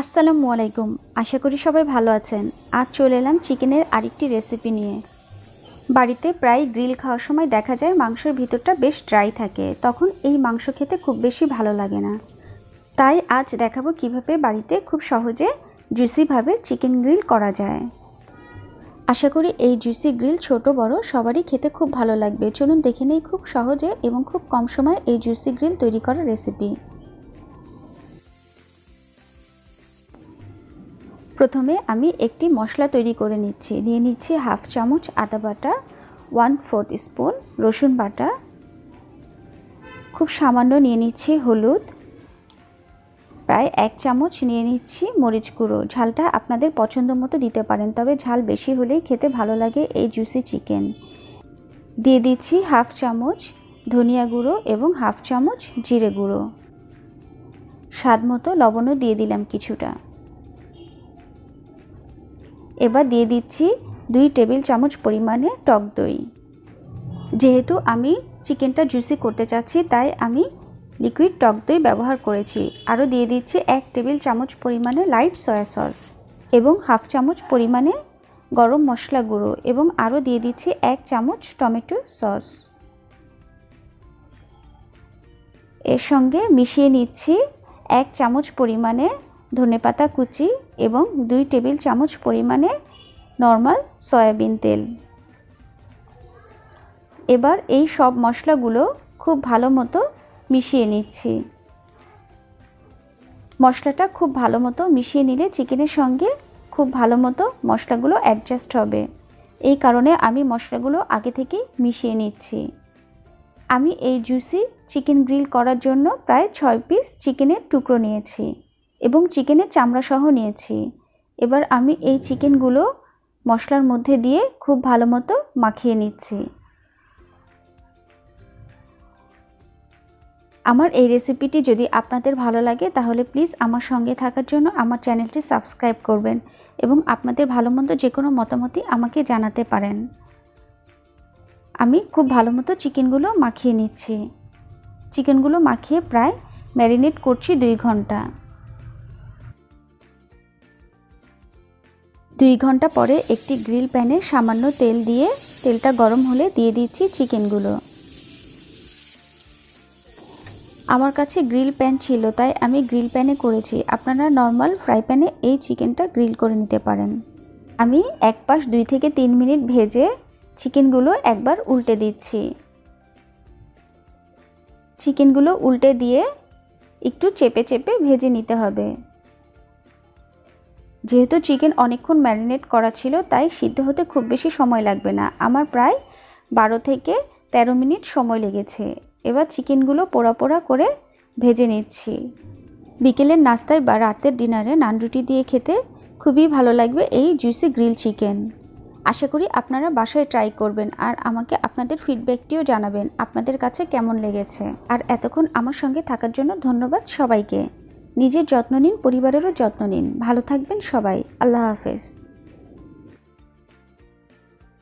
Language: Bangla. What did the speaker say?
আসসালামু আলাইকুম। আশা করি সবাই ভালো আছেন। আজ চলে এলাম চিকেনের আরেকটি রেসিপি নিয়ে। বাড়িতে প্রায় গ্রিল খাওয়ার সময় দেখা যায় মাংসের ভিতরটা বেশ ড্রাই থাকে, তখন এই মাংস খেতে খুব বেশি ভালো লাগে না। তাই আজ দেখাবো কিভাবে বাড়িতে খুব সহজে জুসিভাবে চিকেন গ্রিল করা যায়। আশা করি এই জুসি গ্রিল ছোট বড় সবারই খেতে খুব ভালো লাগবে। চলুন দেখে নেই খুব সহজে এবং খুব কম সময়ে এই জুসি গ্রিল তৈরি করার রেসিপি। প্রথমে আমি একটি মশলা তৈরি করে নিচ্ছি। নিয়ে নিচ্ছি হাফ চামচ আদা বাটা, 1/4 স্পুন রসুন বাটা, খুব সামান্য নিয়ে নিচ্ছি হলুদ, প্রায় 1 চামচ নিয়ে নিচ্ছি মরিচ গুঁড়ো। ঝালটা আপনাদের পছন্দ মতো দিতে পারেন, তবে ঝাল বেশি হলেই খেতে ভালো লাগে এই জুসি চিকেন। দিয়ে দিচ্ছি হাফ চামচ ধনিয়া গুঁড়ো এবং হাফ চামচ জিরে গুঁড়ো। স্বাদ মতো লবণও দিয়ে দিলাম কিছুটা। এবার দিয়ে দিচ্ছি 2 টেবিল চামচ পরিমাণে টক দই। যেহেতু আমি চিকেনটা জুসি করতে চাচ্ছি তাই আমি লিকুইড টক দই ব্যবহার করেছি। আরও দিয়ে দিচ্ছি 1 টেবিল চামচ পরিমাণে লাইট সয়া সস এবং হাফ চামচ পরিমাণে গরম মশলা গুঁড়ো এবং আরও দিয়ে দিচ্ছি 1 চামচ টমেটো সস। এর সঙ্গে মিশিয়ে নিচ্ছি 1 চামচ পরিমাণে ধনেপাতা কুচি এবং 2 টেবিল চামচ পরিমাণে নর্মাল সয়াবিন তেল। এবার এই সব মশলাগুলো খুব ভালো মতো মিশিয়ে নিচ্ছি। মশলাটা খুব ভালো মতো মিশিয়ে নিলে চিকেনের সঙ্গে খুব ভালো মতো মশলাগুলো অ্যাডজাস্ট হবে। এই কারণে আমি মশলাগুলো আগে থেকেই মিশিয়ে নিচ্ছি। আমি এই জুসি চিকেন গ্রিল করার জন্য প্রায় 6 পিস চিকেনের টুকরো নিয়েছি এবং চিকেনের চামড়া সহ নিয়েছি। এবার আমি এই চিকেনগুলো মশলার মধ্যে দিয়ে খুব ভালো মতো মাখিয়ে নিচ্ছি। আমার এই রেসিপিটি যদি আপনাদের ভালো লাগে তাহলে প্লিজ আমার সঙ্গে থাকার জন্য আমার চ্যানেলটি সাবস্ক্রাইব করবেন এবং আপনাদের ভালো মন্দ যে কোনো মতামতই আমাকে জানাতে পারেন। আমি খুব ভালো মতো চিকেনগুলো মাখিয়ে নিচ্ছি। চিকেনগুলো মাখিয়ে প্রায় ম্যারিনেট করছি 2 ঘন্টা। 2 ঘন্টা পরে একটি গ্রিল প্যানে সামান্য তেল দিয়ে তেলটা গরম হলে দিয়ে দিচ্ছি চিকেনগুলো। আমার কাছে গ্রিল প্যান ছিল তাই আমি গ্রিল প্যানে করেছি। আপনারা নর্মাল ফ্রাই প্যানে এই চিকেনটা গ্রিল করে নিতে পারেন। আমি এক পাশ 2 থেকে 3 মিনিট ভেজে চিকেনগুলো একবার উল্টে দিচ্ছি। চিকেনগুলো উল্টে দিয়ে একটু চেপে চেপে ভেজে নিতে হবে। যেহেতু চিকেন অনেকক্ষণ ম্যারিনেট করা ছিল তাই সিদ্ধ হতে খুব বেশি সময় লাগবে না। আমার প্রায় 12 থেকে 13 মিনিট সময় লেগেছে। এবার চিকেনগুলো পোড়া পোড়া করে ভেজে নিচ্ছি। বিকেলের নাস্তায় বা রাতের ডিনারে নান রুটি দিয়ে খেতে খুবই ভালো লাগবে এই জুসি গ্রিল চিকেন। আশা করি আপনারা বাসায় ট্রাই করবেন আর আমাকে আপনাদের ফিডব্যাকটিও জানাবেন আপনাদের কাছে কেমন লেগেছে। আর এতক্ষণ আমার সঙ্গে থাকার জন্য ধন্যবাদ সবাইকে। নিজের যত্ন নিন, পরিবারেরও যত্ন নিন। ভালো থাকবেন সবাই। আল্লাহ হাফেজ।